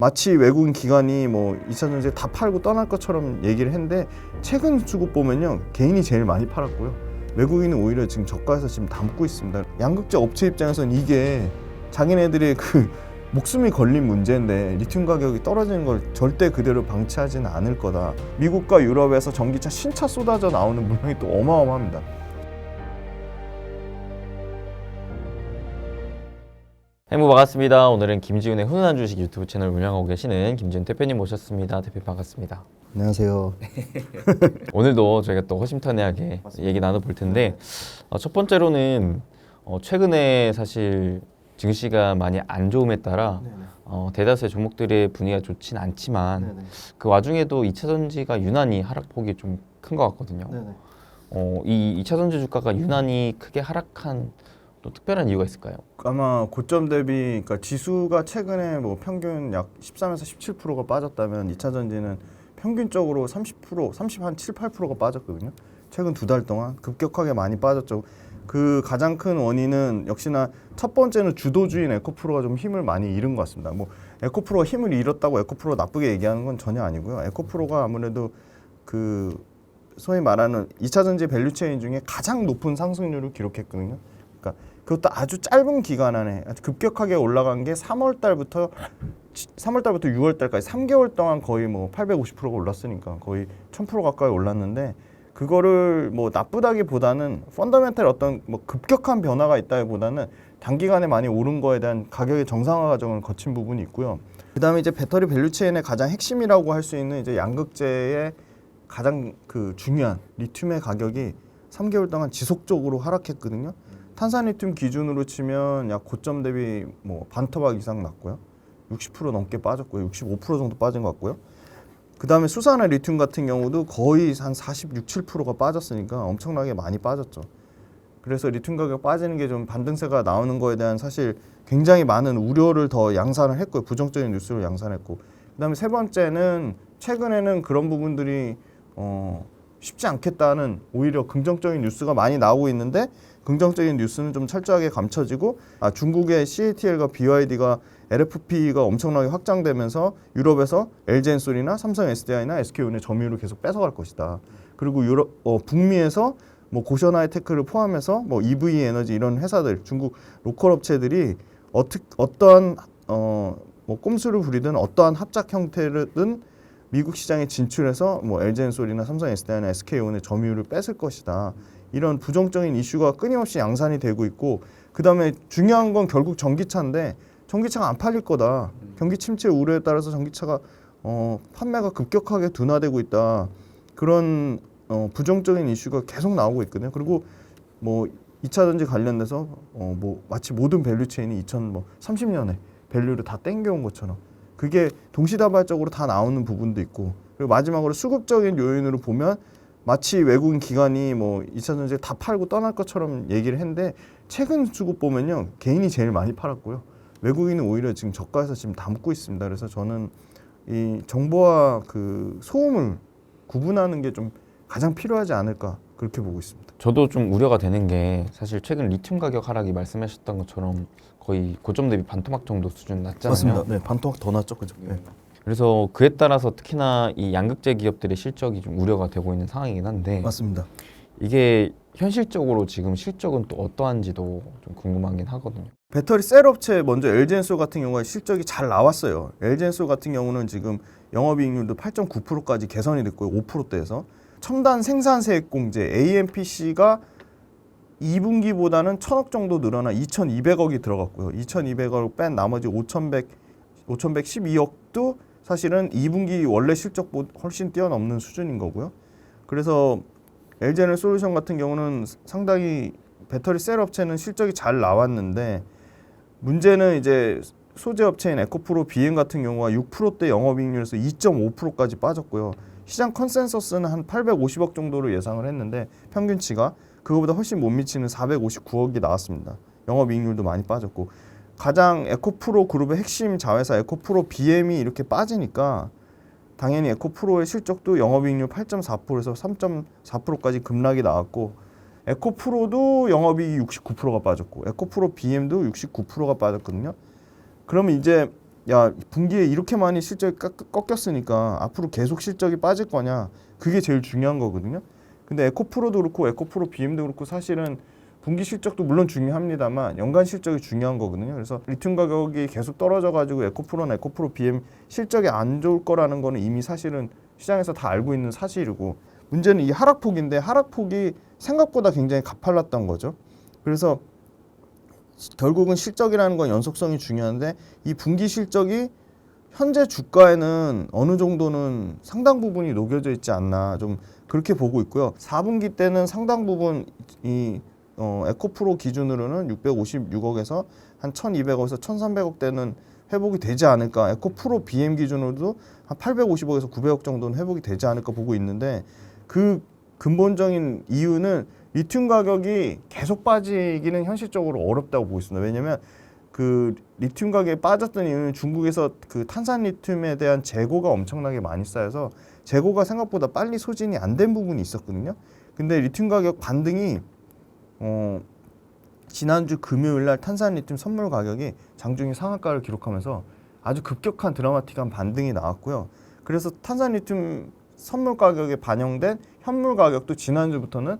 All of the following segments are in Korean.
마치 외국인 기관이 뭐 2차 전지에 다 팔고 떠날 것처럼 얘기를 했는데 최근 수급 보면요, 개인이 제일 많이 팔았고요. 외국인은 오히려 지금 저가에서 지금 담고 있습니다. 양극재 업체 입장에서는 이게 자기네들의 그 목숨이 걸린 문제인데 리튬 가격이 떨어지는 걸 절대 그대로 방치하지는 않을 거다. 미국과 유럽에서 전기차 신차 쏟아져 나오는 물량이 또 어마어마합니다. 행부 반갑습니다. 오늘은 김지훈의 훈훈한 주식 유튜브 채널 운영하고 계시는 김지훈 대표님 모셨습니다. 대표 반갑습니다. 안녕하세요. 오늘도 저희가 또 허심탄회하게 얘기 나눠볼 텐데 첫 번째로는 최근에 사실 증시가 많이 안 좋음에 따라 대다수의 종목들의 분위기가 좋진 않지만 그 와중에도 2차 전지가 유난히 하락폭이 좀 큰 것 같거든요. 이 2차 전지 주가가 유난히 크게 하락한 또 특별한 이유가 있을까요? 아마 고점 대비, 그러니까 지수가 최근에 뭐 평균 약 13에서 17%가 빠졌다면 2차 전지는 평균적으로 30%, 30한 7, 8%가 빠졌거든요. 최근 두 달 동안 급격하게 많이 빠졌죠. 그 가장 큰 원인은 역시나 첫 번째는 주도주인 에코프로가 좀 힘을 많이 잃은 것 같습니다. 뭐 에코프로가 힘을 잃었다고 에코프로가 나쁘게 얘기하는 건 전혀 아니고요. 에코프로가 아무래도 그 소위 말하는 2차 전지 밸류체인 중에 가장 높은 상승률을 기록했거든요. 그러니까 그것도 아주 짧은 기간 안에 아주 급격하게 올라간 게 3월 달부터 6월 달까지 3개월 동안 거의 뭐 850%가 올랐으니까 거의 1000% 가까이 올랐는데, 그거를 뭐 나쁘다기보다는 펀더멘탈 어떤 뭐 급격한 변화가 있다기보다는 단기간에 많이 오른 거에 대한 가격의 정상화 과정을 거친 부분이 있고요. 그다음에 이제 배터리 밸류체인의 가장 핵심이라고 할 수 있는 이제 양극재의 가장 그 중요한 리튬의 가격이 3개월 동안 지속적으로 하락했거든요. 탄산리튬 기준으로 치면 약 고점 대비 뭐 반토막 이상 났고요. 60% 넘게 빠졌고요. 65% 정도 빠진 것 같고요. 그 다음에 수산화 리튬 같은 경우도 거의 한 46, 7%가 빠졌으니까 엄청나게 많이 빠졌죠. 그래서 리튬 가격 빠지는 게 좀 반등세가 나오는 거에 대한 사실 굉장히 많은 우려를 더 양산을 했고요. 부정적인 뉴스를 양산했고. 그 다음에 세 번째는 최근에는 그런 부분들이 쉽지 않겠다는 오히려 긍정적인 뉴스가 많이 나오고 있는데, 긍정적인 뉴스는 좀 철저하게 감춰지고 중국의 CATL과 BYD가 LFP가 엄청나게 확장되면서 유럽에서 LG엔솔이나 삼성 SDI나 SK온의 점유율을 계속 뺏어갈 것이다. 그리고 북미에서 뭐 고션 하이테크를 포함해서 뭐 EV 에너지 이런 회사들, 중국 로컬 업체들이 어떠한 뭐 꼼수를 부리든 어떠한 합작 형태든 미국 시장에 진출해서 뭐 LG엔솔이나 삼성 SDI나 SK온의 점유율을 뺏을 것이다. 이런 부정적인 이슈가 끊임없이 양산이 되고 있고, 그 다음에 중요한 건 결국 전기차인데 전기차가 안 팔릴 거다. 경기 침체 우려에 따라서 전기차가 판매가 급격하게 둔화되고 있다. 그런 부정적인 이슈가 계속 나오고 있거든요. 그리고 뭐 2차 전지 관련돼서 뭐 마치 모든 밸류체인이 2030년에 밸류를 다 땡겨온 것처럼 그게 동시다발적으로 다 나오는 부분도 있고, 그리고 마지막으로 수급적인 요인으로 보면 마치 외국인 기관이 뭐 2차 전지에 다 팔고 떠날 것처럼 얘기를 했는데 최근 수급 보면요, 개인이 제일 많이 팔았고요. 외국인은 오히려 지금 저가에서 지금 담고 있습니다. 그래서 저는 이 정보와 그 소음을 구분하는 게 좀 가장 필요하지 않을까 그렇게 보고 있습니다. 저도 좀 우려가 되는 게 사실 최근 리튬 가격 하락이 말씀하셨던 것처럼 거의 고점 대비 반토막 정도 수준 났잖아요. 맞습니다. 네, 반토막 더 났죠, 그죠? 네. 그래서 그에 따라서 특히나 이 양극재 기업들의 실적이 좀 우려가 되고 있는 상황이긴 한데, 맞습니다. 이게 현실적으로 지금 실적은 또 어떠한지도 좀 궁금하긴 하거든요. 배터리 셀 업체 먼저 LG엔솔 같은 경우가 실적이 잘 나왔어요. LG엔솔 같은 경우는 지금 영업이익률도 8.9%까지 개선이 됐고요. 5%대에서 첨단 생산세액 공제 AMPC가 2분기보다는 1000억 정도 늘어나 2200억이 들어갔고요. 2200억을 뺀 나머지 5112억도 사실은 2분기 원래 실적보다 훨씬 뛰어넘는 수준인 거고요. 그래서 LG에너지 솔루션 같은 경우는 상당히 배터리 셀 업체는 실적이 잘 나왔는데, 문제는 이제 소재 업체인 에코프로 BM 같은 경우가 6%대 영업이익률에서 2.5%까지 빠졌고요. 시장 컨센서스는 한 850억 정도로 예상을 했는데 평균치가 그거보다 훨씬 못 미치는 459억이 나왔습니다. 영업이익률도 많이 빠졌고, 가장 에코프로 그룹의 핵심 자회사 에코프로 BM이 이렇게 빠지니까 당연히 에코프로의 실적도 영업이익률 8.4%에서 3.4%까지 급락이 나왔고, 에코프로도 영업이익이 69%가 빠졌고 에코프로 BM도 69%가 빠졌거든요. 그러면 이제 야 분기에 이렇게 많이 실적이 꺾였으니까 앞으로 계속 실적이 빠질 거냐, 그게 제일 중요한 거거든요. 근데 에코프로도 그렇고 에코프로 BM도 그렇고 사실은 분기 실적도 물론 중요합니다만 연간 실적이 중요한 거거든요. 그래서 리튬 가격이 계속 떨어져가지고 에코프로나 에코프로 BM 실적이 안 좋을 거라는 거는 이미 사실은 시장에서 다 알고 있는 사실이고, 문제는 이 하락폭인데 하락폭이 생각보다 굉장히 가팔랐던 거죠. 그래서 결국은 실적이라는 건 연속성이 중요한데 이 분기 실적이 현재 주가에는 어느 정도는 상당 부분이 녹여져 있지 않나, 좀 그렇게 보고 있고요. 4분기 때는 상당 부분 이 에코프로 기준으로는 656억에서 한 1200억에서 1300억대는 회복이 되지 않을까, 에코프로 BM 기준으로도 한 850억에서 900억 정도는 회복이 되지 않을까 보고 있는데, 그 근본적인 이유는 리튬 가격이 계속 빠지기는 현실적으로 어렵다고 보고 있습니다. 왜냐하면 그 리튬 가격이 빠졌던 이유는 중국에서 그 탄산 리튬에 대한 재고가 엄청나게 많이 쌓여서 재고가 생각보다 빨리 소진이 안 된 부분이 있었거든요. 근데 리튬 가격 반등이 지난주 금요일 날 탄산 리튬 선물 가격이 장중에 상한가를 기록하면서 아주 급격한 드라마틱한 반등이 나왔고요. 그래서 탄산 리튬 선물 가격에 반영된 현물 가격도 지난주부터는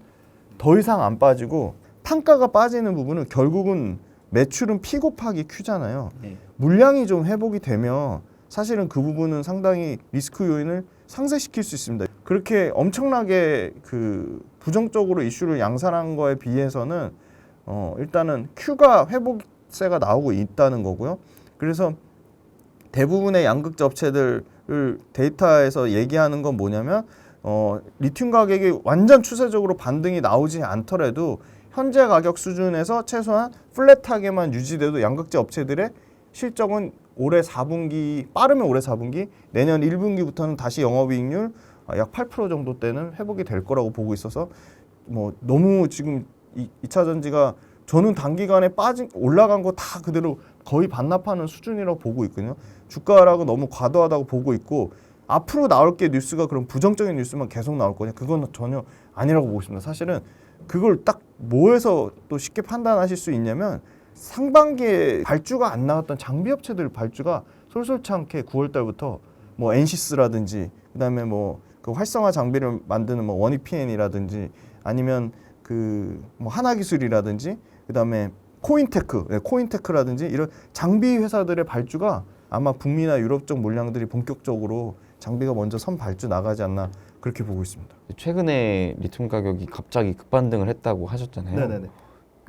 더 이상 안 빠지고, 판가가 빠지는 부분은 결국은 매출은 P 곱하기 Q잖아요. 물량이 좀 회복이 되면 사실은 그 부분은 상당히 리스크 요인을 상쇄시킬 수 있습니다. 그렇게 엄청나게 그 부정적으로 이슈를 양산한 거에 비해서는 일단은 Q가 회복세가 나오고 있다는 거고요. 그래서 대부분의 양극재 업체들을 데이터에서 얘기하는 건 뭐냐면 리튬 가격이 완전 추세적으로 반등이 나오지 않더라도 현재 가격 수준에서 최소한 플랫하게만 유지돼도 양극재 업체들의 실적은 올해 4분기, 빠르면 올해 4분기, 내년 1분기부터는 다시 영업이익률 약 8% 정도 때는 회복이 될 거라고 보고 있어서 뭐 너무 지금 2차 전지가 저는 단기간에 올라간 거 다 그대로 거의 반납하는 수준이라고 보고 있거든요. 주가 하락은 너무 과도하다고 보고 있고, 앞으로 나올 게 뉴스가 그럼 부정적인 뉴스만 계속 나올 거냐, 그건 전혀 아니라고 보고 있습니다. 사실은 그걸 딱 뭐해서 또 쉽게 판단하실 수 있냐면, 상반기에 발주가 안 나왔던 장비 업체들 발주가 솔솔치 않게 9월 달부터 뭐 엔시스라든지 그다음에 뭐 그 활성화 장비를 만드는 뭐 원익PN이라든지 아니면 그 뭐 하나기술이라든지 그다음에 코인테크라든지 이런 장비 회사들의 발주가 아마 북미나 유럽 쪽 물량들이 본격적으로 장비가 먼저 선 발주 나가지 않나, 그렇게 보고 있습니다. 최근에 리튬 가격이 갑자기 급반등을 했다고 하셨잖아요. 네네네.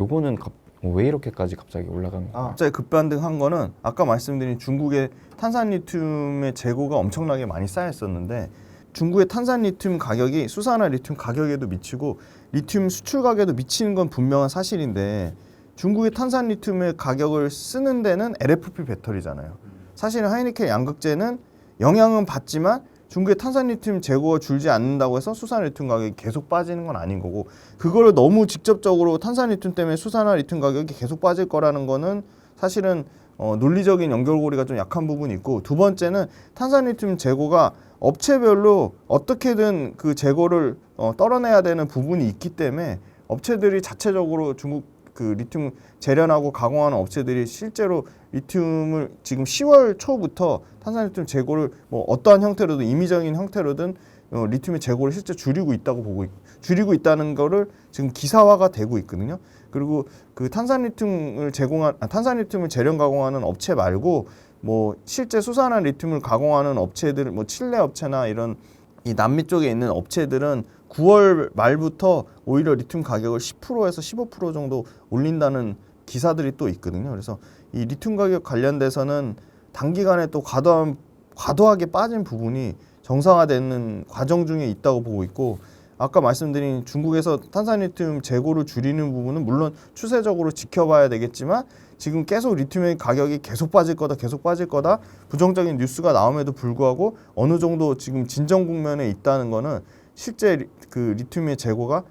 요거는 왜 이렇게까지 갑자기 올라간 거예요? 갑자기 급반등한 거는 아까 말씀드린 중국의 탄산 리튬의 재고가 엄청나게 많이 쌓였었는데, 중국의 탄산 리튬 가격이 수산화 리튬 가격에도 미치고 리튬 수출 가격에도 미치는 건 분명한 사실인데, 중국의 탄산 리튬의 가격을 쓰는 데는 LFP 배터리잖아요. 사실은 하이니켈 양극재는 영향은 받지만 중국의 탄산 리튬 재고가 줄지 않는다고 해서 수산 리튬 가격이 계속 빠지는 건 아닌 거고, 그거를 너무 직접적으로 탄산 리튬 때문에 수산화 리튬 가격이 계속 빠질 거라는 거는 사실은 논리적인 연결고리가 좀 약한 부분이 있고, 두 번째는 탄산 리튬 재고가 업체별로 어떻게든 그 재고를 떨어내야 되는 부분이 있기 때문에 업체들이 자체적으로 중국 그 리튬 재련하고 가공하는 업체들이 실제로 리튬을 지금 10월 초부터 탄산 리튬 재고를 뭐 어떠한 형태로든 임의적인 형태로든 리튬의 재고를 실제 줄이고 있다는 거를 지금 기사화가 되고 있거든요. 그리고 그 탄산 리튬을 재련 가공하는 업체 말고 뭐 실제 수산화 리튬을 가공하는 업체들, 뭐 칠레 업체나 이런 이 남미 쪽에 있는 업체들은 9월 말부터 오히려 리튬 가격을 10%에서 15% 정도 올린다는 기사들이 또 있거든요. 그래서 이 리튬 가격 관련돼서는 단기간에 또 과도하게 빠진 부분이 정상화되는 과정 중에 있다고 보고 있고, 아까 말씀드린 중국에서 탄산 리튬 재고를 줄이는 부분은 물론 추세적으로 지켜봐야 되겠지만, 지금 계속 리튬의 가격이 계속 빠질 거다 부정적인 뉴스가 나옴에도 불구하고 어느 정도 지금 진정 국면에 있다는 거는 실제 그 리튬의 재고가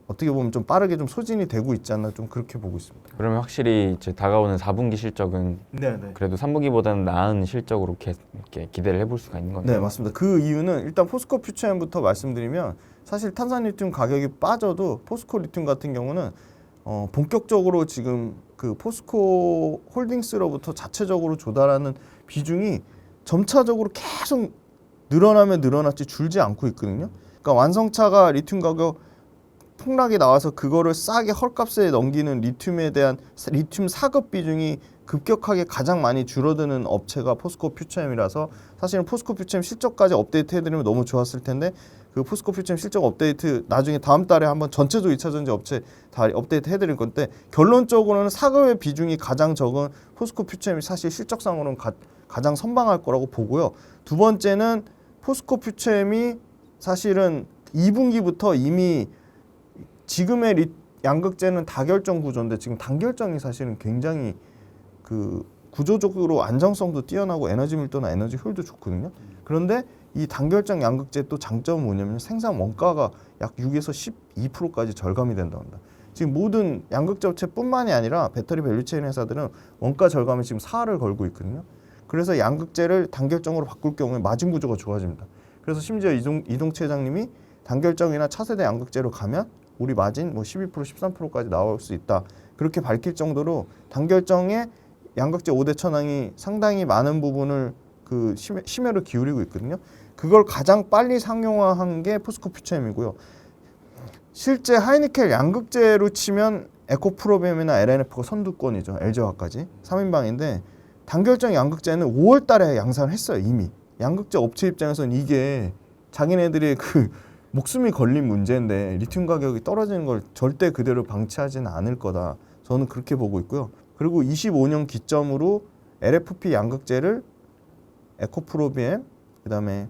어떻게 보면 좀 빠르게 좀 소진이 되고 있지 않나, 좀 그렇게 보고 있습니다. 그러면 확실히 이제 다가오는 4분기 실적은 그래도 3분기보다는 나은 실적으로 이렇게 기대를 해볼 수가 있는 건가요? 네, 맞습니다. 그 이유는 일단 포스코 퓨처엠부터 말씀드리면, 사실 탄산 리튬 가격이 빠져도 포스코 리튬 같은 경우는 본격적으로 지금 그 포스코 홀딩스로부터 자체적으로 조달하는 비중이 점차적으로 계속 늘어나면 늘어났지 줄지 않고 있거든요. 그러니까 완성차가 리튬 가격 폭락이 나와서 그거를 싸게 헐값에 넘기는 리튬에 대한 리튬 사급 비중이 급격하게 가장 많이 줄어드는 업체가 포스코 퓨처엠이라서 사실은 포스코 퓨처엠 실적까지 업데이트 해드리면 너무 좋았을 텐데 그 포스코 퓨처엠 실적 업데이트 나중에 다음 달에 한번 전체적으로 2차전지 업체 다 업데이트 해드릴 건데 결론적으로는 사급의 비중이 가장 적은 포스코 퓨처엠이 사실 실적상으로는 가장 선방할 거라고 보고요. 두 번째는 포스코 퓨처엠이 사실은 2분기부터 이미 지금의 양극재는 다결정 구조인데 지금 단결정이 사실은 굉장히 그 구조적으로 안정성도 뛰어나고 에너지 밀도나 에너지 효율도 좋거든요. 그런데 이 단결정 양극재 또 장점은 뭐냐면 생산 원가가 약 6에서 12%까지 절감이 된다고 합니다. 지금 모든 양극재 업체뿐만이 아니라 배터리 밸류체인 회사들은 원가 절감에 지금 사활을 걸고 있거든요. 그래서 양극재를 단결정으로 바꿀 경우에 마진 구조가 좋아집니다. 그래서 심지어 이동채 회장님이 단결정이나 차세대 양극재로 가면 우리 마진 뭐 12% 13%까지 나올 수 있다. 그렇게 밝힐 정도로 단결정의 양극재 5대 천왕이 상당히 많은 부분을 그 심혈을 기울이고 있거든요. 그걸 가장 빨리 상용화한 게 포스코 퓨처엠이고요. 실제 하이니켈 양극재로 치면 에코프로비움이나 LNF가 선두권이죠. LG화학까지 3인방인데 단결정 양극재는 5월 달에 양산을 했어요. 이미. 양극재 업체 입장에서는 이게 자기네들의 그 목숨이 걸린 문제인데 리튬 가격이 떨어지는 걸 절대 그대로 방치하지는 않을 거다. 저는 그렇게 보고 있고요. 그리고 25년 기점으로 LFP 양극재를 에코프로비엠, 그다음에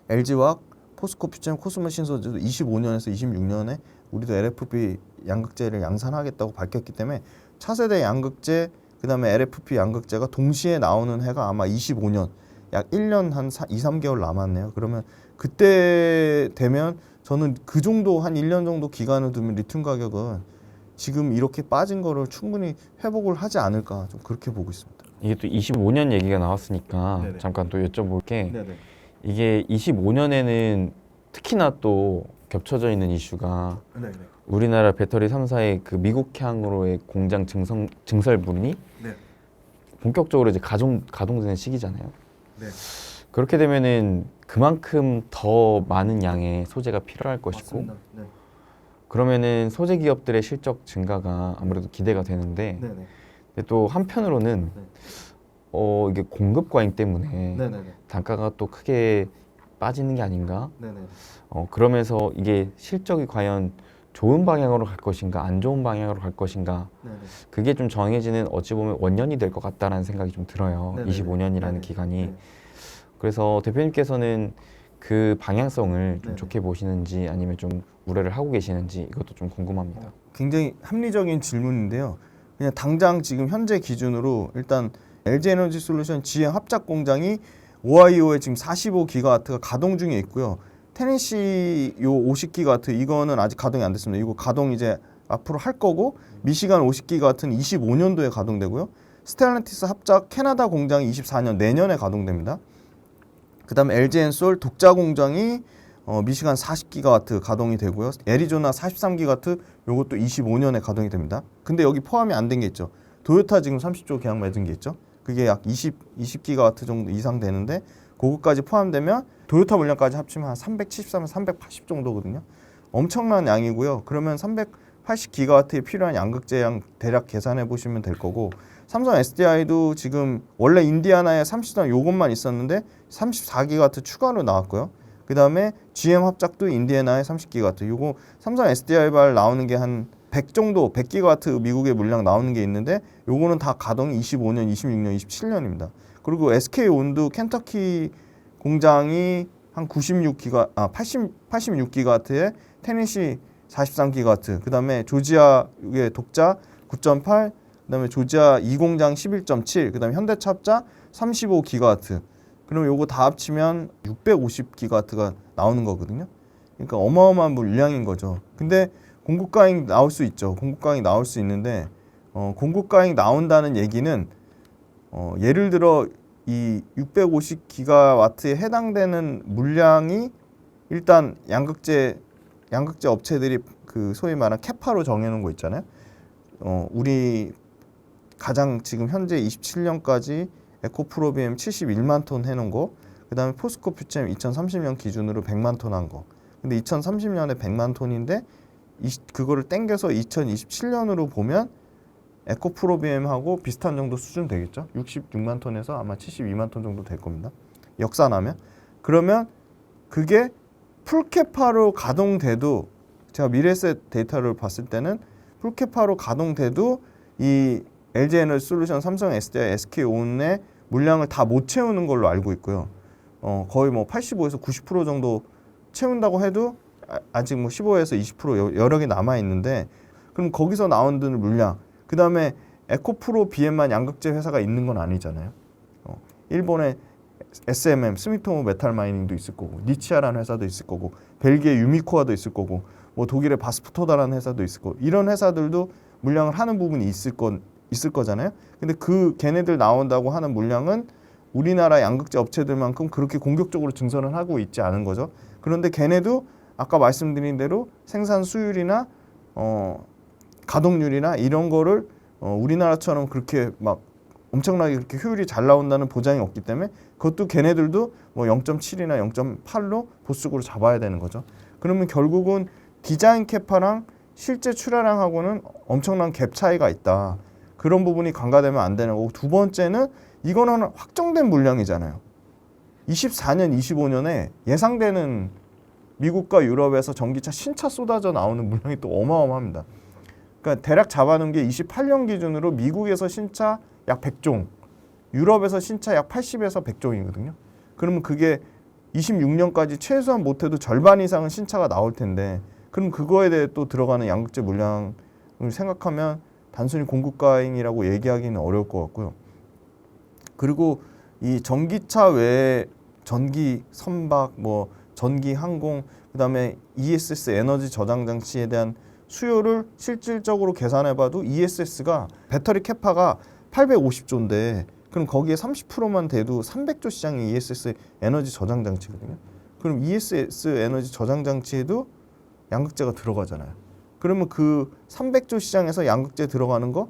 LG화학, 포스코 퓨처엠, 코스모 신소재도 25년에서 26년에 우리도 LFP 양극재를 양산하겠다고 밝혔기 때문에 차세대 양극재, 그다음에 LFP 양극재가 동시에 나오는 해가 아마 25년, 약 1년 한 2, 3개월 남았네요. 그러면 그때 되면 저는 그 정도 한 1년 정도 기간을 두면 리튬 가격은 지금 이렇게 빠진 거를 충분히 회복을 하지 않을까 좀 그렇게 보고 있습니다. 이게 또 25년 얘기가 나왔으니까 네네. 잠깐 또 여쭤볼 게 네네. 이게 25년에는 특히나 또 겹쳐져 있는 이슈가 네네. 우리나라 배터리 3사의 그 미국향으로의 공장 증설분이 네. 본격적으로 이제 가동되는 시기잖아요. 네. 그렇게 되면은 그만큼 더 많은 양의 소재가 필요할 것이고 맞습니다. 네. 그러면은 소재 기업들의 실적 증가가 아무래도 기대가 되는데 네네. 근데 또 한편으로는 네. 이게 공급 과잉 때문에 네네네. 단가가 또 크게 빠지는 게 아닌가? 네네. 그러면서 이게 실적이 과연 좋은 방향으로 갈 것인가, 안 좋은 방향으로 갈 것인가? 네네. 그게 좀 정해지는 어찌 보면 원년이 될 것 같다라는 생각이 좀 들어요. 네네네. 25년이라는 네네. 기간이. 네. 그래서 대표님께서는 그 방향성을 좀 네네. 좋게 보시는지 아니면 좀 우려를 하고 계시는지 이것도 좀 궁금합니다. 굉장히 합리적인 질문인데요. 그냥 당장 지금 현재 기준으로 일단 LG에너지솔루션 GM 합작 공장이 오하이오에 지금 45기가와트가 가동 중에 있고요. 테네시 요 50기가와트 이거는 아직 가동이 안 됐습니다. 이거 가동 이제 앞으로 할 거고 미시간 50기가와트는 25년도에 가동되고요. 스텔란티스 합작 캐나다 공장이 24년 내년에 가동됩니다. 그다음에 LG엔솔 독자 공장이 미시간 40기가와트 가동이 되고요. 애리조나 43기가와트 요것도 25년에 가동이 됩니다. 근데 여기 포함이 안 된 게 있죠. 도요타 지금 30조 계약 맺은 게 있죠. 그게 약 20기가와트 정도 이상 되는데 그거까지 포함되면 도요타 물량까지 합치면 한 373, 380 정도거든요. 엄청난 양이고요. 그러면 380기가와트에 필요한 양극재량 대략 계산해 보시면 될 거고 삼성 SDI도 지금 원래 인디아나에 30단 요것만 있었는데 34기가와트 추가로 나왔고요. 그 다음에 GM 합작도 인디애나에 30기가와트. 요거 삼성 SDI발 나오는 게 한 100 정도, 100기가와트 미국의 물량 나오는 게 있는데 요거는 다 가동이 25년, 26년, 27년입니다. 그리고 SK온도 켄터키 공장이 한 86기가와트에 테네시 43기가와트. 그 다음에 조지아의 독자 9.8, 그 다음에 조지아 2공장 11.7, 그 다음에 현대차 합작 35기가와트. 그럼 요거 다 합치면 650기가와트가 나오는 거거든요. 그러니까 어마어마한 물량인 거죠. 근데 공급 과잉 나올 수 있죠. 공급 과잉 나올 수 있는데 공급 과잉 나온다는 얘기는 예를 들어 이 650기가와트에 해당되는 물량이 일단 양극재 업체들이 그 소위 말하는 캐파로 정해놓은 거 있잖아요. 우리 가장 지금 현재 27년까지 에코프로비엠 71만 톤 해놓은 거, 그 다음에 포스코 퓨챔 2030년 기준으로 100만 톤 한 거. 근데 2030년에 100만 톤인데 그거를 땡겨서 2027년으로 보면 에코프로비엠하고 비슷한 정도 수준 되겠죠. 66만 톤에서 아마 72만 톤 정도 될 겁니다. 역산하면. 그러면 그게 풀캐파로 가동돼도, 제가 미래에셋 데이터를 봤을 때는 풀캐파로 가동돼도 이 LG에너지 솔루션, 삼성 SDI, SK온의 물량을 다 못 채우는 걸로 알고 있고요. 거의 뭐 85에서 90% 정도 채운다고 해도 아직 뭐 15에서 20% 여러 개 남아 있는데, 그럼 거기서 나오는 물량, 그 다음에 에코프로 비엠만 양극재 회사가 있는 건 아니잖아요. 일본의 SMM, 스미토모 메탈 마이닝도 있을 거고, 니치아라는 회사도 있을 거고, 벨기에 유미코아도 있을 거고, 뭐 독일의 바스프토다라는 회사도 있을 거고, 이런 회사들도 물량을 하는 부분이 있을 거잖아요. 근데 그 걔네들 나온다고 하는 물량은 우리나라 양극재 업체들만큼 그렇게 공격적으로 증설을 하고 있지 않은 거죠. 그런데 걔네도 아까 말씀드린 대로 생산 수율이나 가동률이나 이런 거를 우리나라처럼 그렇게 막 엄청나게 그렇게 효율이 잘 나온다는 보장이 없기 때문에 그것도 걔네들도 뭐 0.7이나 0.8로 보수적으로 잡아야 되는 거죠. 그러면 결국은 디자인 캐파랑 실제 출하량하고는 엄청난 갭 차이가 있다. 그런 부분이 간과되면 안 되는 거고, 두 번째는 이거는 확정된 물량이잖아요. 24년, 25년에 예상되는 미국과 유럽에서 전기차 신차 쏟아져 나오는 물량이 또 어마어마합니다. 그러니까 대략 잡아놓은 게 28년 기준으로 미국에서 신차 약 100종, 유럽에서 신차 약 80에서 100종이거든요. 그러면 그게 26년까지 최소한 못해도 절반 이상은 신차가 나올 텐데, 그럼 그거에 대해 또 들어가는 양극재 물량을 생각하면 단순히 공급과잉이라고 얘기하기는 어려울 것 같고요. 그리고 이 전기차 외에 전기 선박, 뭐 전기 항공, 그다음에 ESS 에너지 저장 장치에 대한 수요를 실질적으로 계산해봐도 ESS가 배터리 캐파가 850조인데, 그럼 거기에 30%만 돼도 300조 시장이 ESS 에너지 저장 장치거든요. 그럼 ESS 에너지 저장 장치에도 양극재가 들어가잖아요. 그러면 그 300조 시장에서 양극재 들어가는 거,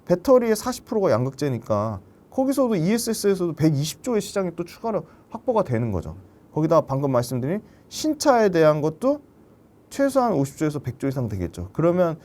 배터리의 40%가 양극재니까 거기서도 ESS에서도 120조의 시장이 또 추가로 확보가 되는 거죠. 거기다 방금 말씀드린 신차에 대한 것도 최소한 50조에서 100조 이상 되겠죠. 그러면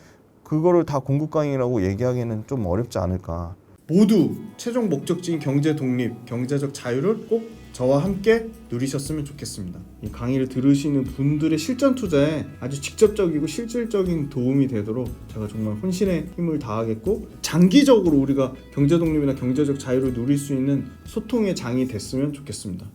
그거를 다 공급강이라고 얘기하기는 좀 어렵지 않을까. 모두 최종 목적지인 경제 독립, 경제적 자유를 꼭 저와 함께 누리셨으면 좋겠습니다. 이 강의를 들으시는 분들의 실전 투자에 아주 직접적이고 실질적인 도움이 되도록 제가 정말 혼신의 힘을 다하겠고, 장기적으로 우리가 경제 독립이나 경제적 자유를 누릴 수 있는 소통의 장이 됐으면 좋겠습니다.